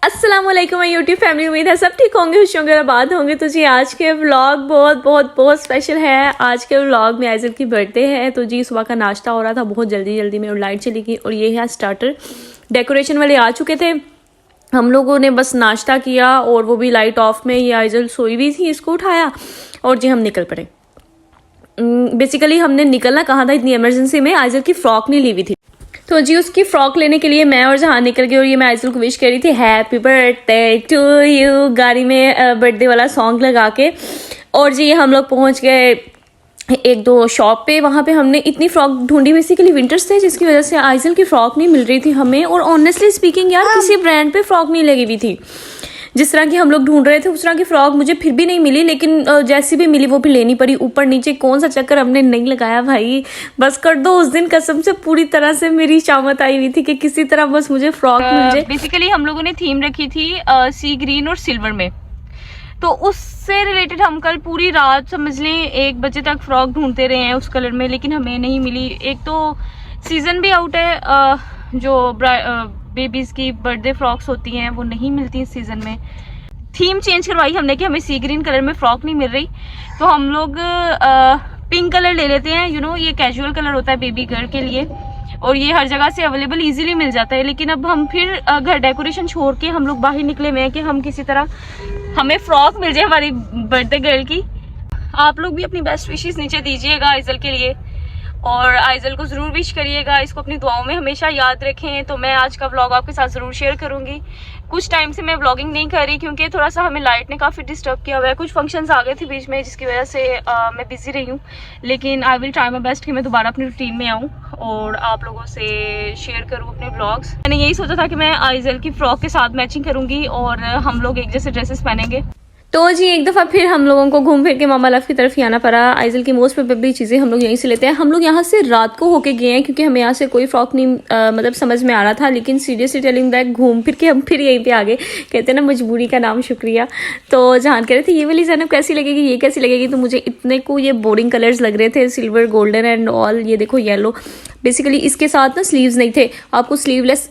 अस्सलाम वालेकुम my YouTube family, उम्मीद है सब ठीक होंगे, खुश होंगे और बात होंगे। तो जी आज के व्लॉग बहुत बहुत बहुत स्पेशल है। आज के व्लॉग में आइज़ल की बर्थडे है, तो जी सुबह का नाश्ता हो रहा था बहुत जल्दी जल्दी में और लाइट चली गई। और ये है स्टार्टर, डेकोरेशन वाले आ चुके थे, हम लोगों ने बस नाश्ता किया और वो भी लाइट ऑफ में। ये आइज़ल सोई हुई थी, इसको उठाया और जी हम निकल पड़े। बेसिकली हमने निकलना कहाँ था, इतनी इमरजेंसी में आइज़ल की फ्रॉक नहीं ली हुई थी, तो जी उसकी फ्रॉक लेने के लिए मैं और जहां निकल गई। और ये मैं आइज़ल को विश करी थी हैप्पी बर्थडे टू यू, गाड़ी में बर्थडे वाला सॉन्ग लगा के। और जी हम लोग पहुंच गए एक दो शॉप पे, वहां पे हमने इतनी फ्रॉक ढूंढी, बेसिकली विंटर्स थे जिसकी वजह से आइज़ल की फ्रॉक नहीं मिल रही थी हमें। और ऑनेस्टली स्पीकिंग यार किसी ब्रांड पे फ्रॉक नहीं लगी हुई थी, जिस तरह की हम लोग ढूंढ रहे थे उस तरह की फ्रॉक मुझे फिर भी नहीं मिली। लेकिन जैसी भी मिली वो भी लेनी पड़ी, ऊपर नीचे कौन सा चक्कर हमने नहीं लगाया भाई, बस कर दो। उस दिन कसम से पूरी तरह से मेरी शामत आई हुई थी कि किसी तरह बस मुझे फ्रॉक मिल जाए। बेसिकली हम लोगों ने थीम रखी थी सी ग्रीन और सिल्वर में, तो उससे रिलेटेड हम कल पूरी रात समझ लें 1 बजे तक फ्रॉक ढूंढते रहे हैं उस कलर में, लेकिन हमें नहीं मिली। एक तो सीजन भी आउट है, जो बेबीज की बर्थडे फ्रॉक्स होती हैं वो नहीं मिलती इस सीजन में। थीम चेंज करवाई हमने कि हमें सी ग्रीन कलर में फ्रॉक नहीं मिल रही, तो हम लोग पिंक कलर ले लेते हैं। ये कैजुअल कलर होता है बेबी गर्ल के लिए और ये हर जगह से अवेलेबल इजीली मिल जाता है। लेकिन अब हम फिर घर डेकोरेशन छोड़ के हम लोग बाहर निकले हुए हैं कि हम किसी तरह हमें फ्रॉक मिल जाए हमारी बर्थडे गर्ल की। आप लोग भी अपनी बेस्ट विशेस नीचे दीजिएगा आइज़ल के लिए और आइज़ल को ज़रूर विश करिएगा, इसको अपनी दुआओं में हमेशा याद रखें। तो मैं आज का व्लॉग आपके साथ ज़रूर शेयर करूंगी। कुछ टाइम से मैं व्लॉगिंग नहीं कर रही क्योंकि थोड़ा सा हमें लाइट ने काफ़ी डिस्टर्ब किया हुआ है, कुछ फंक्शंस आ गए थे बीच में जिसकी वजह से मैं बिज़ी रही हूँ। लेकिन I will try my best कि मैं दोबारा अपनी रूटीन में आऊँ और आप लोगों से शेयर करूँ अपने व्लॉग्स। मैंने यही सोचा था कि मैं आइज़ल की फ्रॉक के साथ मैचिंग करूँगी और हम लोग एक जैसे ड्रेसेस पहनेंगे। तो जी एक दफ़ा फिर हम लोगों को घूम फिर के मामा लव की तरफ ही आना पड़ा। आइज़ल की मोस्ट प्रोबेबली चीज़ें हम लोग यहीं से लेते हैं। हम लोग यहाँ से रात को होके गए हैं क्योंकि हमें यहाँ से कोई फ्रॉक नहीं मतलब समझ में आ रहा था, लेकिन सीरियसली टेलिंग दैट घूम फिर के हम फिर यहीं पे आ गए। कहते हैं ना मजबूरी का नाम शुक्रिया। तो जहान कह रहे थे ये वाली ज़ैनब कैसी लगेगी, ये कैसी लगेगी, तो मुझे इतने को ये बोरिंग कलर्स लग रहे थे, सिल्वर गोल्डन एंड ऑल। ये देखो येलो, बेसिकली इसके साथ ना स्लीव्स नहीं थे, आपको स्लीवलेस।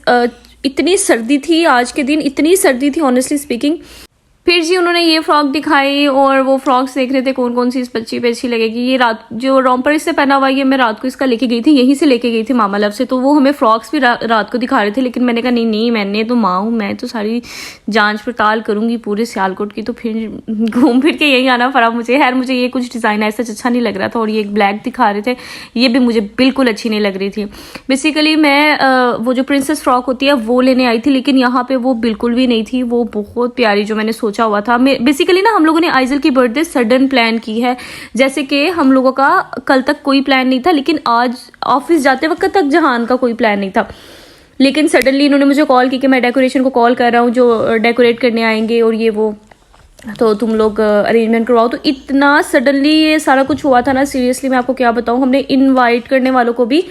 इतनी सर्दी थी आज के दिन, इतनी सर्दी थी ऑनेस्टली स्पीकिंग। फिर जी उन्होंने ये फ्रॉक दिखाई और वो फ्रॉक्स देख रहे थे कौन कौन सी इस बच्ची पे अच्छी लगेगी। ये रात जो रॉम्पर इससे पहना हुआ है मैं रात को इसका लेके गई थी, यहीं से लेके गई थी मामा लव से, तो वो हमें फ्रॉक्स भी रात को दिखा रहे थे। लेकिन मैंने कहा नहीं मैंने तो माँ हूँ, मैं तो सारी जांच पड़ताल करूंगी पूरे सियालकोट की। तो फिर घूम फिर के यहीं आना पड़ा मुझे। खैर मुझे ये कुछ डिज़ाइन ऐसा अच्छा नहीं लग रहा था और ये एक ब्लैक दिखा रहे थे, ये भी मुझे बिल्कुल अच्छी नहीं लग रही थी। बेसिकली मैं वो जो प्रिंसेस फ्रॉक होती है वो लेने आई थी, लेकिन यहाँ पे वो बिल्कुल भी नहीं थी, वो बहुत प्यारी जो मैंने सोचा हुआ था। बेसिकली ना हम लोगों ने आइज़ल की बर्थडे सडन प्लान की है, जैसे कि हम लोगों का कल तक कोई प्लान नहीं था, लेकिन आज ऑफिस जाते वक्त तक जहान का कोई प्लान नहीं था। लेकिन सडनली इन्होंने मुझे कॉल की कि मैं डेकोरेशन को कॉल कर रहा हूँ जो डेकोरेट करने आएंगे और ये वो, तो तुम लोग अरेंजमेंट करवाओ। तो इतना सडनली ये सारा कुछ हुआ था ना, सीरियसली मैं आपको क्या बताऊं। हमने इनवाइट करने वालों को भी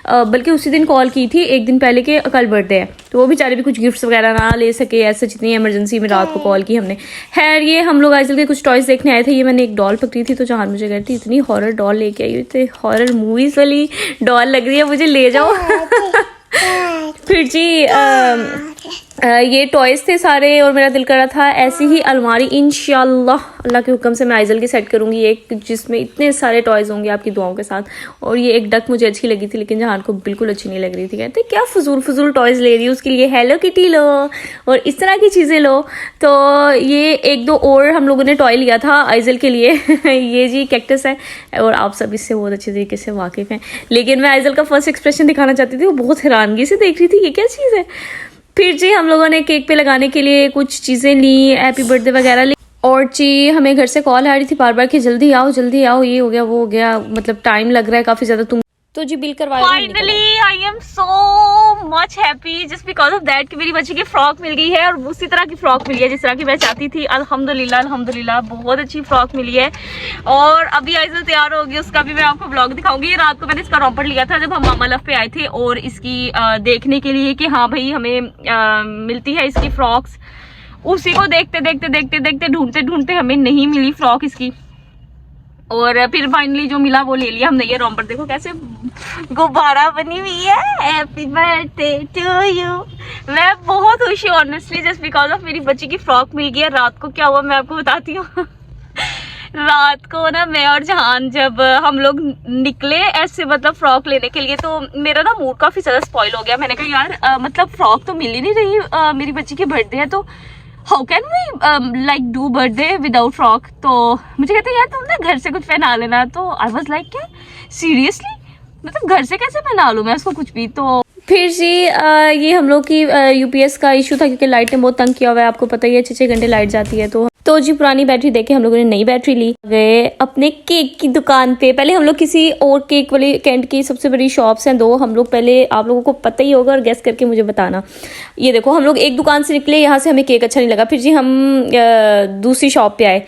बल्कि उसी दिन कॉल की थी, एक दिन पहले के कल बर्थडे है, तो वो बेचारे भी कुछ गिफ्ट्स वगैरह ना ले सके, ऐसे जितनी इमरजेंसी में रात को कॉल की हमने। खैर ये हम लोग आइज़ल के कुछ टॉयज देखने आए थे। ये मैंने एक डॉल पकड़ी थी, तो जहां मुझे कहती इतनी हॉरर डॉल लेके आई हुई थी, हॉरर मूवीज वाली डॉल लग रही है, मुझे ले जाओ। फिर जी ये टॉयज थे सारे और मेरा दिल कर रहा था ऐसी ही अलमारी इंशाल्लाह अल्लाह के हुक्म से मैं आइज़ल की सेट करूंगी, एक जिसमें इतने सारे टॉयज होंगे आपकी दुआओं के साथ। और ये एक डक मुझे अच्छी लगी थी, लेकिन जहान को बिल्कुल अच्छी नहीं लग रही थी। कहते क्या फजूल टॉयज ले रही है, उसके लिए हेलो किटी लो और इस तरह की चीज़ें लो। तो ये एक दो और हम लोगों ने टॉय लिया था आइज़ल के लिए। ये जी कैक्टस है और आप सब इससे बहुत अच्छे तरीके से वाकिफ़ हैं, लेकिन मैं आइज़ल का फर्स्ट एक्सप्रेशन दिखाना चाहती थी, वो बहुत हैरानगी से देख रही थी ये क्या चीज़ है। फिर जी हम लोगों ने केक पे लगाने के लिए कुछ चीज़ें ली, हैप्पी बर्थडे वगैरह ली। और जी हमें घर से कॉल आ रही थी बार बार कि जल्दी आओ, ये हो गया वो हो गया, मतलब टाइम लग रहा है काफ़ी ज़्यादा। तुम तो जी बिल करवाया। Finally I am so much happy just because of that कि मेरी बच्ची की फ्रॉक मिल गई है और उसी तरह की फ्रॉक मिली है जिस तरह की मैं चाहती थी। अल्हम्दुलिल्लाह बहुत अच्छी फ्रॉक मिली है। और अभी आइज़ल तैयार होगी, उसका भी मैं आपको ब्लॉग दिखाऊंगी। ये रात को मैंने इसका रॉम्पर लिया था जब हम मामा लव पे आए थे, और इसकी देखने के लिए कि हाँ भाई हमें मिलती है इसकी फ्रॉक्स। उसी को देखते ढूंढते हमें नहीं मिली फ्रॉक इसकी, और फिर फाइनली जो मिला वो ले लिया हमने। ये रॉम्पर देखो कैसे गुब्बारा बनी हुई है, हैप्पी बर्थडे टू यू। मैं बहुत खुश हूँ ऑनेस्टली, जस्ट बिकॉज ऑफ मेरी बच्ची की फ्रॉक मिल गई है। रात को क्या हुआ मैं आपको बताती हूँ। रात को ना मैं और जहान जब हम लोग निकले ऐसे मतलब फ्रॉक लेने के लिए, तो मेरा ना मूड काफ़ी ज़्यादा स्पॉइल हो गया। मैंने कहा यार मतलब फ्रॉक तो मिल ही नहीं रही, मेरी बच्ची की बर्थडे है, तो how can we like do birthday without frock. तो मुझे कहते हैं यार तुम ना घर से कुछ पहना लेना। तो आई वॉज लाइक क्या सीरियसली, मतलब घर से कैसे पहना लूँ मैं उसको कुछ भी। तो फिर जी ये हम लोग की यूपीएस का इशू था, क्योंकि लाइट ने बहुत तंग किया हुआ है। आपको पता ही है 6-6 घंटे लाइट जाती है। तो जी पुरानी बैटरी देके हम लोगों ने नई बैटरी ली। गए अपने केक की दुकान पे। पहले हम लोग किसी और केक वाली कैंट की सबसे बड़ी शॉप्स हैं 2, हम लोग पहले, आप लोगों को पता ही होगा और गेस करके मुझे बताना। ये देखो हम लोग एक दुकान से निकले, यहाँ से हमें केक अच्छा नहीं लगा। फिर जी हम दूसरी शॉप पे आए,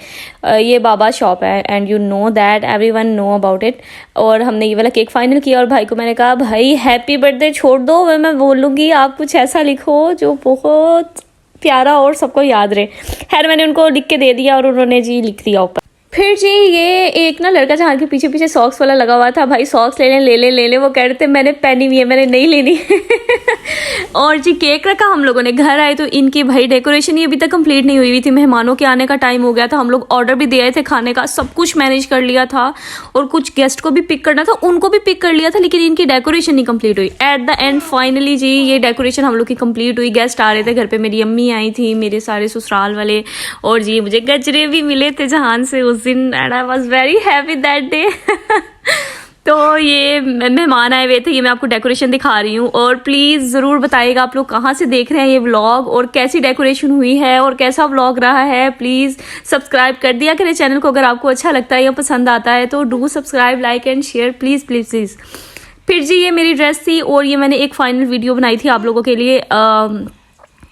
ये बाबा शॉप है and you know that everyone know about it. और हमने ये वाला केक फाइनल किया और भाई को मैंने कहा भाई हैप्पी बर्थडे छोड़ दो, मैं बोलूँगी आप कुछ ऐसा लिखो जो बहुत प्यारा और सबको याद रहे। खैर मैंने उनको लिख के दे दिया और उन्होंने जी लिख दिया ऊपर। फिर जी ये एक ना लड़का जहाँ के पीछे पीछे सॉक्स वाला लगा हुआ था, भाई सॉक्स ले ले, वो कह रहे थे मैंने पहनी हुई है, मैंने नहीं लेनी। और जी केक रखा, हम लोगों ने घर आए तो इनकी भाई डेकोरेशन ही अभी तक कंप्लीट नहीं हुई थी। मेहमानों के आने का टाइम हो गया था, हम लोग ऑर्डर भी दे आए थे खाने का, सब कुछ मैनेज कर लिया था और कुछ गेस्ट को भी पिक करना था, उनको भी पिक कर लिया था, लेकिन इनकी डेकोरेशन नहीं कंप्लीट हुई। एट द एंड फाइनली जी ये डेकोरेशन हम लोग की कंप्लीट हुई। गेस्ट आ रहे थे घर पे, मेरी अम्मी आई थी, मेरे सारे ससुराल वाले, और जी मुझे गजरे भी मिले थे जहान से उस दिन, and I was very happy that day. तो ये मेहमान आए हुए थे, ये मैं आपको डेकोरेशन दिखा रही हूँ। और प्लीज़ ज़रूर बताइएगा आप लोग कहाँ से देख रहे हैं ये व्लॉग और कैसी डेकोरेशन हुई है और कैसा व्लॉग रहा है। प्लीज़ सब्सक्राइब कर दिया करें चैनल को, अगर आपको अच्छा लगता है या पसंद आता है तो do subscribe, like and share please please please. फिर जी ये मेरी ड्रेस थी और ये मैंने एक फाइनल वीडियो बनाई थी आप लोगों के लिए।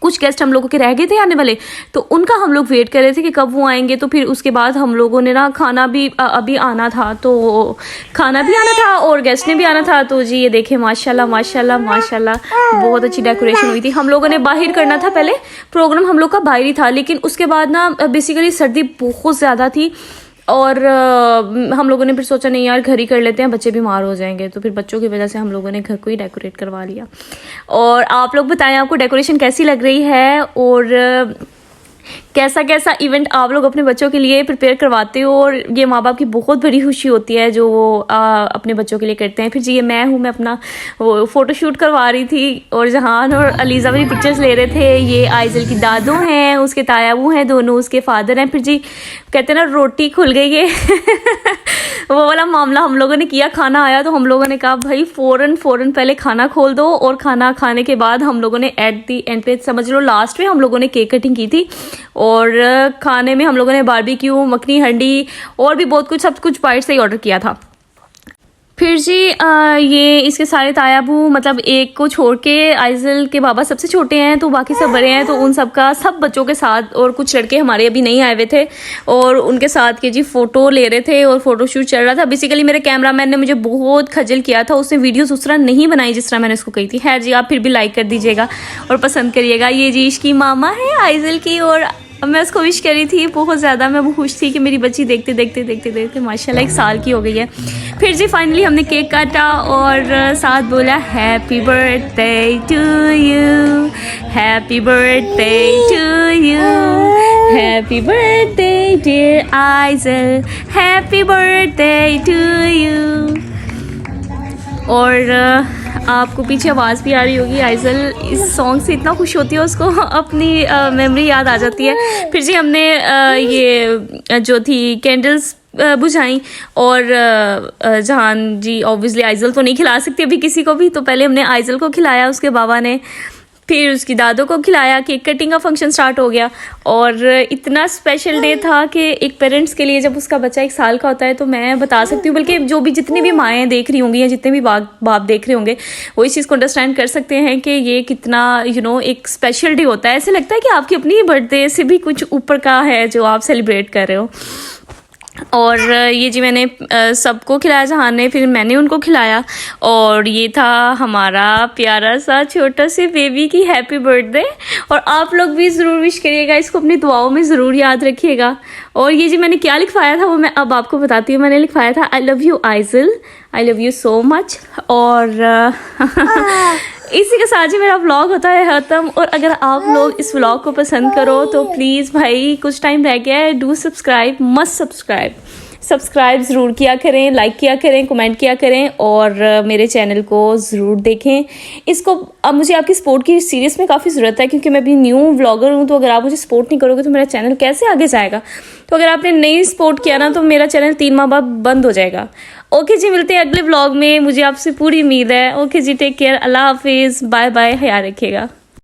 कुछ गेस्ट हम लोगों के रह गए थे आने वाले, तो उनका हम लोग वेट कर रहे थे कि कब वो आएंगे। तो फिर उसके बाद हम लोगों ने ना खाना भी अभी आना था, तो खाना भी आना था और गेस्ट ने भी आना था। तो जी ये देखें माशाल्लाह माशाल्लाह माशाल्लाह बहुत अच्छी डेकोरेशन हुई थी। हम लोगों ने बाहर करना था, पहले प्रोग्राम हम लोग का बाहर ही था, लेकिन उसके बाद ना बेसिकली सर्दी बहुत ज़्यादा थी और हम लोगों ने फिर सोचा नहीं यार घर ही कर लेते हैं, बच्चे बीमार हो जाएंगे। तो फिर बच्चों की वजह से हम लोगों ने घर को ही डेकोरेट करवा लिया। और आप लोग बताएं आपको डेकोरेशन कैसी लग रही है और कैसा कैसा इवेंट आप लोग अपने बच्चों के लिए प्रिपेयर करवाते हो। और ये माँ बाप की बहुत बड़ी खुशी होती है जो वो अपने बच्चों के लिए करते हैं। फिर जी ये मैं हूँ, मैं अपना वो फ़ोटोशूट करवा रही थी और जहान और अलीज़ा मेरी पिक्चर्स ले रहे थे। ये आइजल की दादू हैं, उसके तायाबू हैं दोनों, उसके फादर हैं। फिर जी कहते हैं ना रोटी खुल गई है। वो वाला मामला हम लोगों ने किया। खाना आया तो हम लोगों ने कहा भाई फ़ौरन पहले खाना खोल दो, और खाना खाने के बाद हम लोगों ने एट दी एंड पे समझ लो लास्ट में हम लोगों ने केक कटिंग की थी। और खाने में हम लोगों ने बारबेक्यू, मखनी हंडी और भी बहुत कुछ, सब कुछ बाइट से ही ऑर्डर किया था। फिर जी ये इसके सारे तायाबू, मतलब एक को छोड़ के आइजल के बाबा सबसे छोटे हैं, तो बाकी सब बड़े हैं। तो उन सब का सब बच्चों के साथ, और कुछ लड़के हमारे अभी नहीं आए हुए थे और उनके साथ के जी फ़ोटो ले रहे थे और फोटोशूट चल रहा था। बेसिकली मेरे कैमरामैन ने मुझे बहुत खजल किया था, उसने वीडियोस उस तरह नहीं बनाई जिस तरह मैंने उसको कही थी। खैर जी आप फिर भी लाइक कर दीजिएगा और पसंद करिएगा। ये जी इसकी मामा है आइजल की, और मैं उसको विश करी थी बहुत ज़्यादा। मैं वो खुश थी कि मेरी बच्ची देखते देखते देखते देखते माशाल्लाह 1 साल की हो गई है। फिर जी फाइनली हमने केक काटा और साथ बोला happy birthday to you, happy birthday to you, happy birthday dear Aizal, happy birthday to you. और आपको पीछे आवाज़ भी आ रही होगी, आइजल इस सॉन्ग से इतना खुश होती है, उसको अपनी मेमोरी याद आ जाती है। फिर जी हमने ये जो थी कैंडल्स बुझाई और जहान जी ऑब्वियसली आइजल तो नहीं खिला सकती अभी किसी को भी, तो पहले हमने आइजल को खिलाया, उसके बाबा ने, फिर उसकी दादों को खिलाया। केक कटिंग का फंक्शन स्टार्ट हो गया और इतना स्पेशल डे था कि एक पेरेंट्स के लिए जब उसका बच्चा 1 साल का होता है, तो मैं बता सकती हूँ, बल्कि जो भी जितनी भी माएँ देख रही होंगी या जितने भी बाप देख रहे होंगे वो इस चीज़ को अंडरस्टैंड कर सकते हैं कि ये कितना एक स्पेशल डे होता है। ऐसे लगता है कि आपकी अपनी बर्थडे से भी कुछ ऊपर का है जो आप सेलिब्रेट कर रहे हो। और ये जी मैंने सबको खिलाया, जहाँ ने फिर मैंने उनको खिलाया। और ये था हमारा प्यारा सा छोटा से बेबी की हैप्पी बर्थडे। और आप लोग भी ज़रूर विश करिएगा, इसको अपनी दुआओं में ज़रूर याद रखिएगा। और ये जी मैंने क्या लिखवाया था वो मैं अब आपको बताती हूँ। मैंने लिखवाया था I love you Aizel, I love you so much. और इसी के साथ ही मेरा व्लॉग होता है ख़त्म। और अगर आप लोग इस व्लॉग को पसंद करो तो प्लीज़ भाई, कुछ टाइम रह गया है, डू सब्सक्राइब, मस्ट सब्सक्राइब ज़रूर किया करें, लाइक किया करें, कमेंट किया करें और मेरे चैनल को ज़रूर देखें। इसको अब मुझे आपकी सपोर्ट की सीरियस में काफ़ी ज़रूरत है, क्योंकि मैं अभी न्यू व्लॉगर हूँ। तो अगर आप मुझे सपोर्ट नहीं करोगे तो मेरा चैनल कैसे आगे जाएगा। तो अगर आपने नहीं सपोर्ट किया ना तो मेरा चैनल 3 माह बाद बंद हो जाएगा। ओके जी, मिलते हैं अगले व्लॉग में, मुझे आपसे पूरी उम्मीद है। ओके जी, टेक केयर, अल्लाह हाफिज़, बाय बाय, ख्याल रखिएगा।